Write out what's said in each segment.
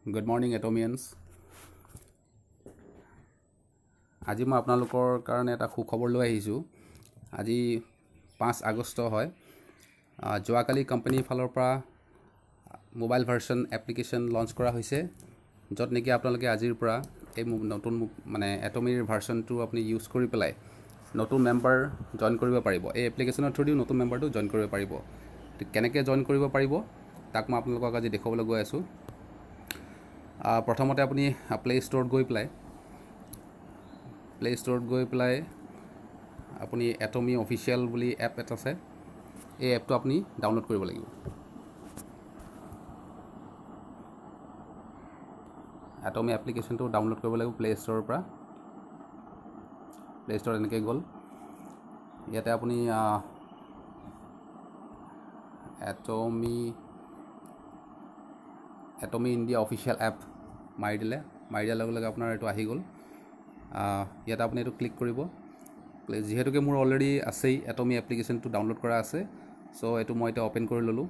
Good morning, Atomians. আজি মই আপোনালোকৰ কাৰণে এটা সুখবৰ লৈ আহিছোঁ। আজি 5 আগষ্ট হয়। যোৱাকালি কোম্পানীৰ ফালৰ পৰা মোবাইল ভাৰ্চন এপ্লিকেশ্যন লঞ্চ কৰা হৈছে, য'ত নেকি আপোনালোকে আজিৰ পৰা এই নতুন এটমিৰ ভাৰ্চনটো আপুনি ইউজ কৰি পেলাই নতুন মেম্বাৰ জইন কৰিব পাৰিব। এই এপ্লিকেশ্যনৰ থ্ৰুদিও নতুন মেম্বাৰটো জইন কৰিব পাৰিব। কেনেকৈ জইন কৰিব পাৰিব তাক মই আপোনালোকক আজি দেখুৱাবলৈ গৈ আছোঁ। প্ৰথমতে আপুনি প্লে ষ্ট'ৰত গৈ পেলাই আপুনি এটমি অফিচিয়েল বুলি এপ এটা আছে, এই এপটো আপুনি ডাউনলোড কৰিব লাগিব। এটমি এপ্লিকেশ্যনটো ডাউনলোড কৰিব লাগিব প্লে ষ্ট'ৰৰ পৰা। প্লে ষ্ট'ৰত এনেকৈ গ'ল, ইয়াতে আপুনি এটমি ইণ্ডিয়া অফিচিয়েল এপ মাৰি দিয়াৰ লগে লগে আপোনাৰ এইটো আহি গ'ল। ইয়াতে আপুনি এইটো ক্লিক কৰিব। যিহেতুকে মোৰ অলৰেডি আছেই, এটমি এপ্লিকেশ্যনটো ডাউনলোড কৰা আছে, চ' এইটো মই এতিয়া অ'পেন কৰি ল'লোঁ।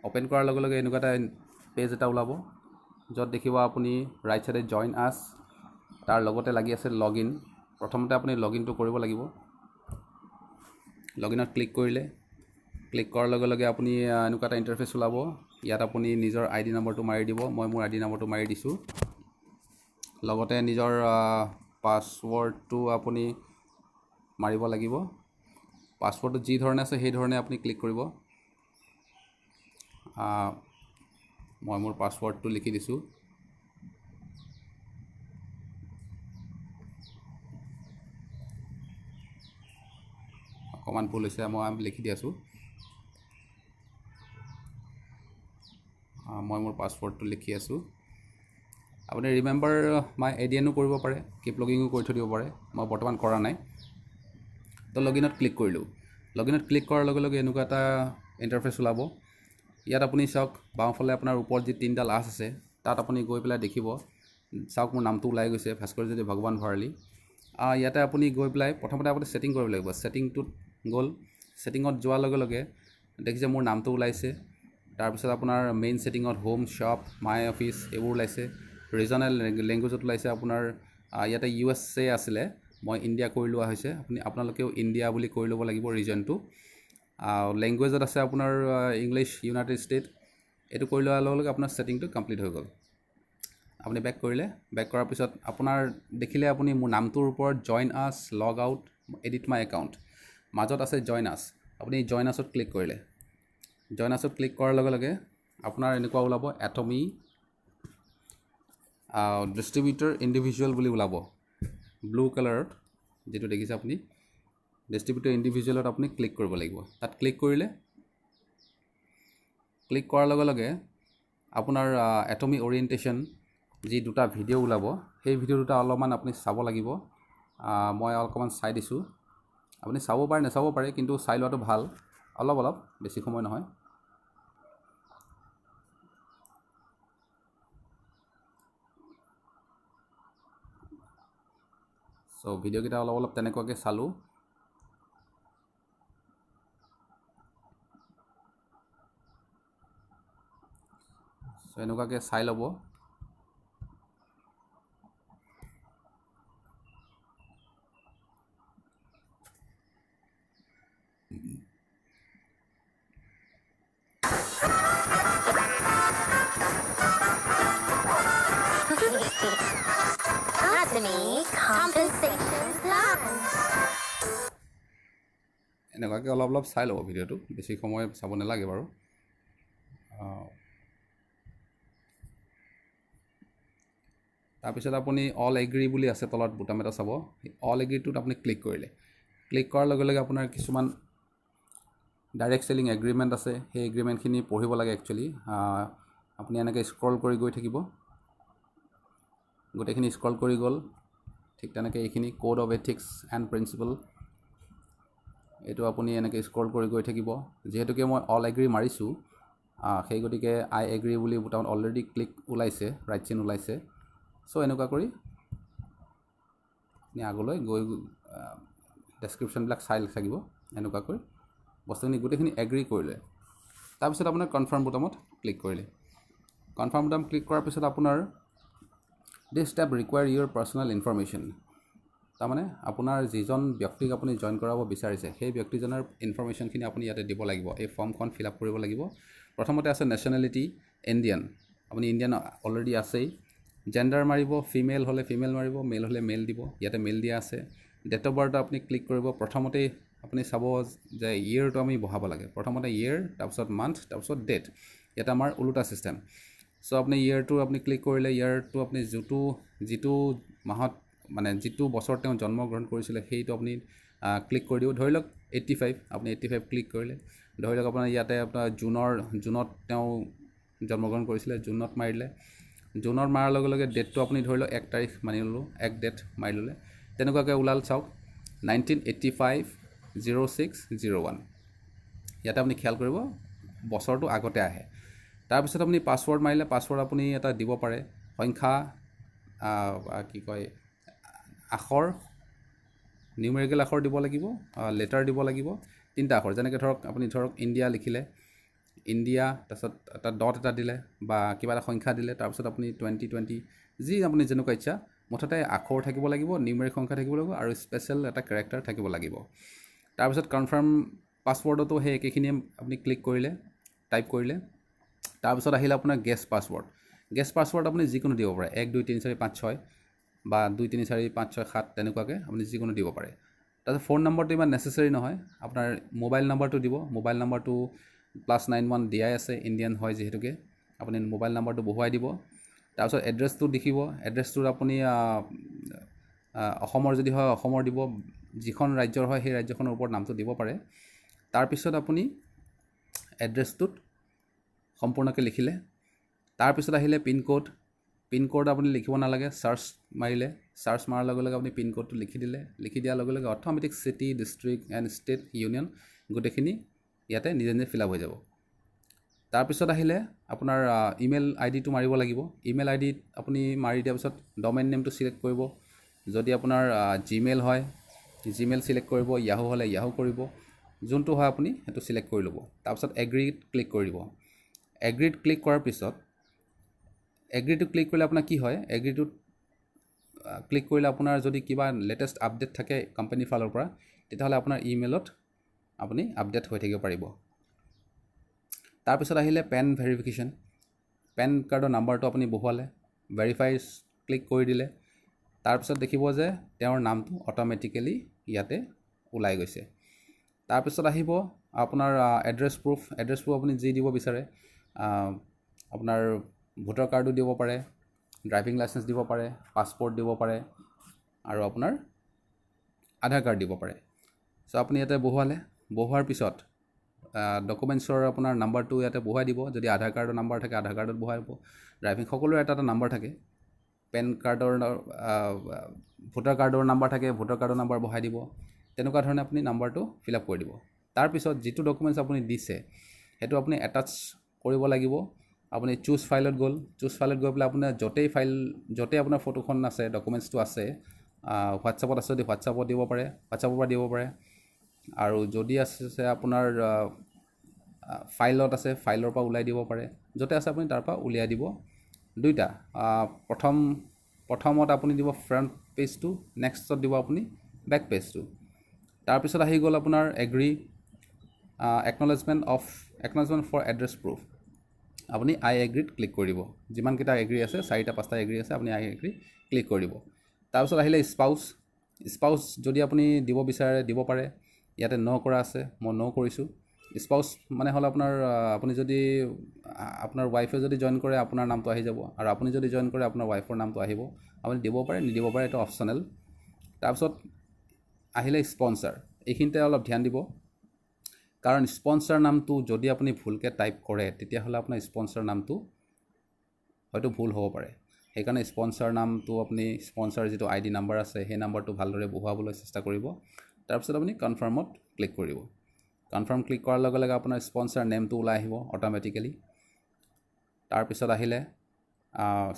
অ'পেন কৰাৰ লগে লগে এনেকুৱা এটা পেজ এটা ওলাব, য'ত দেখিব আপুনি ৰাইট চাইডে জইন আছ, তাৰ লগতে লাগি আছে লগ ইন। প্ৰথমতে আপুনি লগ ইনটো কৰিব লাগিব। লগ ইনত ক্লিক কৰাৰ লগে লগে আপুনি এনেকুৱা এটা ইণ্টাৰফেচ ওলাব। ইয়াত আপুনি নিজৰ ID নম্বৰটো মাৰি দিব। মই মোৰ ID নম্বৰটো মাৰি দিছোঁ। লগতে নিজৰ পাছৱৰ্ডটো আপুনি মাৰিব লাগিব। পাছৱৰ্ডটো যি ধৰণে আছে সেই ধৰণে আপুনি ক্লিক কৰিব। মই মোৰ পাছৱৰ্ডটো লিখি দিছোঁ। অকণমান ভুল হৈছে, মই লিখি দি আছোঁ। মই মোৰ পাছৱৰ্ডটো লিখি আছোঁ। আপুনি ৰিমেম্বাৰ মাই ADN কৰিব পাৰে, কিপ লগিঙো কৰি থৈ দিব পাৰে। মই বৰ্তমান কৰা নাই, তো লগ ইনত ক্লিক কৰিলোঁ। লগ ইনত ক্লিক কৰাৰ লগে লগে এনেকুৱা এটা ইণ্টাৰফেচ ওলাব। ইয়াত আপুনি চাওক, বাওঁফালে আপোনাৰ ওপৰত যি 3ডাল আঁচ আছে, তাত আপুনি গৈ পেলাই দেখিব, চাওক মোৰ নামটো ওলাই গৈছে, ভাস্কৰজ্যোতি ভগৱান ভৰালী। ইয়াতে আপুনি গৈ পেলাই প্ৰথমতে আপুনি ছেটিং কৰিব লাগিব। ছেটিংটোত গ'ল, ছেটিঙত যোৱাৰ লগে লগে দেখিছে মোৰ নামটো ওলাইছে। তাৰপিছত আপোনাৰ মেইন ছেটিঙত হোম, শ্বপ, মাই অফিচ এইবোৰ ওলাইছে। ৰিজনেল লেংগুৱেজত ওলাইছে আপোনাৰ ইয়াতে USA আছিলে, মই ইণ্ডিয়া কৰি লোৱা হৈছে। আপোনালোকেও ইণ্ডিয়া বুলি কৰি ল'ব লাগিব ৰিজনটো। লেংগুৱেজত আছে আপোনাৰ ইংলিছ, ইউনাইটেড ষ্টেট। এইটো কৰি লোৱাৰ লগে লগে আপোনাৰ ছেটিংটো কমপ্লিট হৈ গ'ল। আপুনি বেক কৰিলে, বেক কৰাৰ পিছত আপোনাৰ দেখিলে আপুনি মোৰ নামটোৰ ওপৰত জইন আছ, লগ আউট, এডিট মাই একাউণ্ট, মাজত আছে জইন আছ। আপুনি জইন আছত ক্লিক কৰিলে। জইন আছত ক্লিক কৰাৰ লগে লগে আপোনাৰ এনেকুৱা ওলাব, এটমি ডিষ্ট্ৰিবিউটৰ ইণ্ডিভিজুৱেল বুলি ওলাব, ব্লু কালাৰত যিটো দেখিছে আপুনি। ডিষ্ট্ৰিবিউটৰ ইণ্ডিভিজুৱেলত আপুনি ক্লিক কৰিব লাগিব। তাত ক্লিক কৰিলে, ক্লিক কৰাৰ লগে লগে আপোনাৰ এটমি অৰিয়েণ্টেশ্যন যি দুটা ভিডিঅ' ওলাব, সেই ভিডিঅ' দুটা অলপমান আপুনি চাব লাগিব। মই অকণমান চাই দিছোঁ। আপুনি চাব পাৰে, নাচাব পাৰে, কিন্তু চাই লোৱাটো ভাল। অলপ বেছি সময় নহয়। চ' ভিডিঅ'কেইটা অলপ তেনেকুৱাকৈ চালোঁ। চ' এনেকুৱাকৈ চাই ল'ব। এনেকুৱাকৈ অলপ চাই ল'ব ভিডিঅ'টো, বেছি সময় চাব নালাগে বাৰু। তাৰপিছত আপুনি অল এগ্ৰী বুলি আছে তলত বুটাম এটা চাব, অল এগ্ৰীটোত আপুনি ক্লিক কৰিলে। ক্লিক কৰাৰ লগে লগে আপোনাৰ কিছুমান ডাইৰেক্ট চেলিং এগ্ৰিমেণ্ট আছে, সেই এগ্ৰিমেণ্টখিনি পঢ়িব লাগে একচুৱেলি। আপুনি এনেকৈ স্ক্ৰল কৰি গৈ থাকিব, গোটেইখিনি স্ক্ৰল কৰি গ'ল। ঠিক তেনেকৈ এইখিনি code of ethics and principle, এইটো আপুনি এনেকৈ স্ক্ৰল কৰি গৈ থাকিব। যিহেতুকে মই অল এগ্ৰী মাৰিছোঁ, সেই গতিকে আই এগ্ৰী বুলি বুটামত অলৰেডি ক্লিক ওলাইছে, ৰাইট চিন ওলাইছে। চ' এনেকুৱা কৰি আপুনি আগলৈ ডেছক্ৰিপশ্যনবিলাক চাই থাকিব এনেকুৱাকৈ বস্তুখিনি গোটেইখিনি এগ্ৰী কৰিলে তাৰপিছত আপোনাৰ কনফাৰ্ম বুটামত ক্লিক কৰিলে কনফাৰ্ম বুটাম ক্লিক কৰাৰ পিছত আপোনাৰ দিছ ষ্টেপ ৰিকুৱায়াৰ ইয়'ৰ পাৰ্চনেল ইনফৰমেশ্যন তাৰমানে আপোনাৰ যিজন ব্যক্তিক আপুনি জইন কৰাব বিচাৰিছে সেই ব্যক্তিজনৰ ইনফৰমেশ্যনখিনি আপুনি ইয়াতে দিব লাগিব এই ফৰ্মখন ফিল আপ কৰিব লাগিব প্ৰথমতে আছে নেশ্যনেলিটি ইণ্ডিয়ান আপুনি ইণ্ডিয়ান অলৰেডি আছেই জেণ্ডাৰ মাৰিব ফিমেল হ'লে ফিমেল মাৰিব মেল হ'লে মেল দিব ইয়াতে মেল দিয়া আছে ডেট অফ বাৰ্থ আপুনি ক্লিক কৰিব প্ৰথমতেই আপুনি চাব যে ইয়েৰটো আমি বহাব লাগে প্ৰথমতে ইয়েৰ তাৰপিছত মান্থ তাৰপিছত ডেট ইয়াতে আমাৰ ওলোটা ছিষ্টেম চ' আপুনি ইয়েৰটো আপুনি ক্লিক কৰিলে ইয়েৰটো আপুনি যিটো মাহত মানে যিটো বছৰত তেওঁ জন্মগ্ৰহণ কৰিছিলে সেইটো আপুনি ক্লিক কৰি দিব ধৰি লওক 85 আপুনি 85 ক্লিক কৰিলে ধৰি লওক আপোনাৰ ইয়াতে আপোনাৰ জুনত তেওঁ জন্মগ্ৰহণ কৰিছিলে জুনত মাৰিলে জুনত মাৰাৰ লগে লগে ডেটটো আপুনি ধৰি লওক 1 তাৰিখ মানি ল'লোঁ 1 ডেট মাৰি ল'লে তেনেকুৱাকৈ ওলাল চাওক 1985 0601 ইয়াতে আপুনি খেয়াল কৰিব বছৰটো আগতে আহে তাৰপিছত আপুনি পাছৱৰ্ড মাৰিলে পাছৱৰ্ড আপুনি এটা দিব পাৰে সংখ্যা কি কয় আখৰ নিউমেৰিকেল আখৰ দিব লাগিব লেটাৰ দিব লাগিব তিনিটা আখৰ যেনেকৈ আপুনি ধৰক ইণ্ডিয়া লিখিলে ইণ্ডিয়া তাৰপিছত এটা ডট এটা দিলে বা কিবা এটা সংখ্যা দিলে তাৰপিছত আপুনি 2020 যি আপুনি যেনেকুৱা ইচ্ছা মুঠতে আখৰ থাকিব লাগিব নিউমেৰিক সংখ্যা থাকিব লাগিব আৰু স্পেচিয়েল এটা কেৰেক্টাৰ থাকিব লাগিব তাৰপিছত কনফাৰ্ম পাছৱৰ্ডতো সেই একেখিনিয়ে আপুনি ক্লিক কৰিলে টাইপ কৰিলে তাৰপিছত আহিলে আপোনাৰ গেছ পাছৱৰ্ড আপুনি যিকোনো দিব পাৰে 1 2 3 4 5 6 বা 2 3 4 5 6 7 তেনেকুৱাকৈ আপুনি যিকোনো দিব পাৰে তাৰপিছত ফোন নম্বৰটো ইমান নেচেচাৰী নহয় আপোনাৰ মোবাইল নম্বৰটো দিব মোবাইল নম্বৰটো +91 দিয়াই আছে ইণ্ডিয়ান হয় যিহেতুকে আপুনি মোবাইল নম্বৰটো বহুৱাই দিব তাৰপিছত এড্ৰেছটো দেখিব এড্ৰেছটোত আপুনি অসমৰ যদি হয় অসমৰ দিব যিখন ৰাজ্যৰ হয় সেই ৰাজ্যখনৰ ওপৰত নামটো দিব পাৰে তাৰপিছত আপুনি এড্ৰেছটোত সম্পূৰ্ণকৈ লিখিলে তাৰপিছত আহিলে পিন কোড আপুনি লিখিব নালাগে চাৰ্চ মাৰাৰ লগে লগে আপুনি পিন কোডটো লিখি দিয়াৰ লগে লগে automatic city district and state union গোটেইখিনি ইয়াতে নিজে নিজে ফিল আপ হৈ যাব তাৰপিছত আহিলে আপোনাৰ ইমেইল আইডিটো মাৰিব লাগিব ইমেইল আইডিত আপুনি মাৰি দিয়াৰ পিছত ডমেইন নেমটো ছিলেক্ট কৰিব যদি আপোনাৰ জিমেইল হয় জিমেইল ছিলেক্ট কৰিব য়াহু হ'লে য়াহু কৰিব যোনটো হয় আপুনি সেইটো ছিলেক্ট কৰি ল'ব তাৰপিছত এগ্ৰীত ক্লিক কৰি দিব এগ্ৰীত ক্লিক কৰাৰ পিছত এগ্ৰীটো ক্লিক কৰিলে আপোনাৰ কি হয় এগ্ৰীটোত ক্লিক কৰিলে আপোনাৰ যদি কিবা লেটেষ্ট আপডেট থাকে কোম্পানীৰ ফালৰ পৰা তেতিয়াহ'লে আপোনাৰ ইমেইলত আপুনি আপডেট হৈ থাকিব পাৰিব তাৰপিছত আহিলে পেন ভেৰিফিকেশ্যন পেন কাৰ্ডৰ নাম্বাৰটো আপুনি বহুৱালে ভেৰিফাই ক্লিক কৰি দিলে তাৰপিছত দেখিব যে তেওঁৰ নামটো অট'মেটিকেলি ইয়াতে ওলাই গৈছে তাৰপিছত আহিব আপোনাৰ এড্ৰেছ প্ৰুফ আপুনি যি দিব বিচাৰে আপোনাৰ ভোটাৰ কাৰ্ডো দিব পাৰে ড্ৰাইভিং লাইচেঞ্চ দিব পাৰে পাছপৰ্ট দিব পাৰে আৰু আপোনাৰ আধাৰ কাৰ্ড দিব পাৰে চ' আপুনি ইয়াতে বহুৱাৰ পিছত ডকুমেণ্টছৰ আপোনাৰ নাম্বাৰটো ইয়াতে বহুৱাই দিব যদি আধাৰ কাৰ্ডৰ নাম্বাৰ থাকে আধাৰ কাৰ্ডত বহুৱাই দিব ড্ৰাইভিং সকলোৰে এটা নাম্বাৰ থাকে পেন কাৰ্ডৰ ভোটাৰ কাৰ্ডৰ নাম্বাৰ থাকে ভোটাৰ কাৰ্ডৰ নাম্বাৰ বহাই দিব তেনেকুৱা ধৰণে আপুনি নাম্বাৰটো ফিল আপ কৰি দিব তাৰপিছত যিটো ডকুমেণ্টছ আপুনি দিছে সেইটো আপুনি এটাচ কৰিব লাগিব আপুনি চুজ ফাইলত গৈ পেলাই আপোনাৰ য'তেই আপোনাৰ ফটোখন আছে ডকুমেণ্টছটো আছে হোৱাটছআপত আছে যদি হোৱাটছআপত দিব পাৰে হোৱাটছআপৰ পৰা দিব পাৰে আৰু যদি আছে আপোনাৰ ফাইলত আছে ফাইলৰ পৰা ওলাই দিব পাৰে য'তে আছে আপুনি তাৰ পৰা উলিয়াই দিব দুইটা প্ৰথমত আপুনি দিব ফ্ৰণ্ট পেজটো নেক্সটত দিব আপুনি বেক পেজটো তাৰপিছত আহি গ'ল আপোনাৰ agree acknowledgement for address proof আপুনি আই এগ্ৰীত ক্লিক কৰিব যিমানকেইটা এগ্ৰী আছে 4টা 5টা এগ্ৰী আছে আপুনি আই এগ্ৰী ক্লিক কৰিব তাৰপিছত আহিলে স্পাউচ যদি আপুনি দিব বিচাৰে দিব পাৰে ইয়াতে ন কৰা আছে মই ন কৰিছোঁ স্পাউচ মানে হ'ল আপোনাৰ আপুনি যদি আপোনাৰ ৱাইফে যদি জইন কৰে আপোনাৰ নামটো আহি যাব আৰু আপুনি যদি জইন কৰে আপোনাৰ ৱাইফৰ নামটো আহিব আপুনি দিব পাৰে নিদিব পাৰে এইটো অপশ্যনেল তাৰপিছত আহিলে স্পনচাৰ এইখিনিতে অলপ ধ্যান দিব কাৰণ স্পনচাৰ নামটো যদি আপুনি ভুলকৈ টাইপ কৰে তেতিয়াহ'লে আপোনাৰ স্পনচাৰ নামটো হয়তো ভুল হ'ব পাৰে সেইকাৰণে স্পনচাৰ নামটো আপুনি স্পনচাৰ যিটো আইডি নাম্বাৰ আছে সেই নাম্বাৰটো ভালদৰে বহুৱাবলৈ চেষ্টা কৰিব তাৰপিছত আপুনি কনফাৰ্মত ক্লিক কৰিব কনফাৰ্ম ক্লিক কৰাৰ লগে লগে আপোনাৰ স্পনচাৰ নেমটো ওলাই আহিব অট'মেটিকেলি তাৰপিছত আহিলে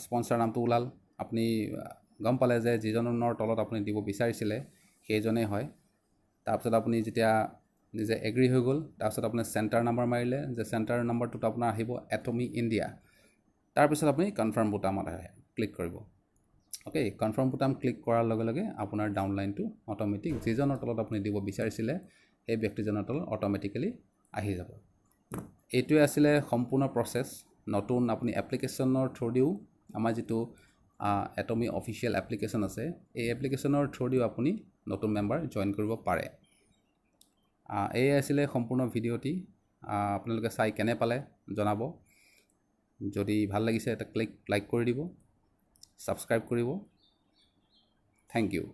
স্পনচাৰ নামটো ওলাল আপুনি গম পালে যে যিজনৰ তলত আপুনি দিব বিচাৰিছিলে সেইজনেই হয় তাৰপিছত আপুনি যেতিয়া নিজে এগ্ৰি হৈ গ'ল তাৰপিছত আপুনি চেণ্টাৰ নাম্বাৰ মাৰিলে যে চেণ্টাৰ নাম্বাৰটোত আপোনাৰ আহিব এটমি ইণ্ডিয়া তাৰপিছত আপুনি কনফাৰ্ম বুটামত ক্লিক কৰিব অ'কে কনফাৰ্ম বুটাম ক্লিক কৰাৰ লগে লগে আপোনাৰ ডাউনলাইনটো অট'মেটিক যিজনৰ তলত আপুনি দিব বিচাৰিছিলে সেই ব্যক্তিজনৰ তলত অট'মেটিকেলি আহি যাব এইটোৱে আছিলে সম্পূৰ্ণ প্ৰচেছ নতুন আপুনি এপ্লিকেশ্যনৰ থ্ৰুদিও আমাৰ যিটো এটমি অফিচিয়েল এপ্লিকেশ্যন আছে এই এপ্লিকেশ্যনৰ থ্ৰুদিও আপুনি নতুন মেম্বাৰ জইন কৰিব পাৰে এই আছিলে সম্পূৰ্ণ ভিডিঅ'টি আপোনালোকে চাই কেনে পালে জনাব যদি ভাল লাগিছে এটা লাইক কৰি দিব ছাবস্ক্ৰাইব কৰিব থেংক ইউ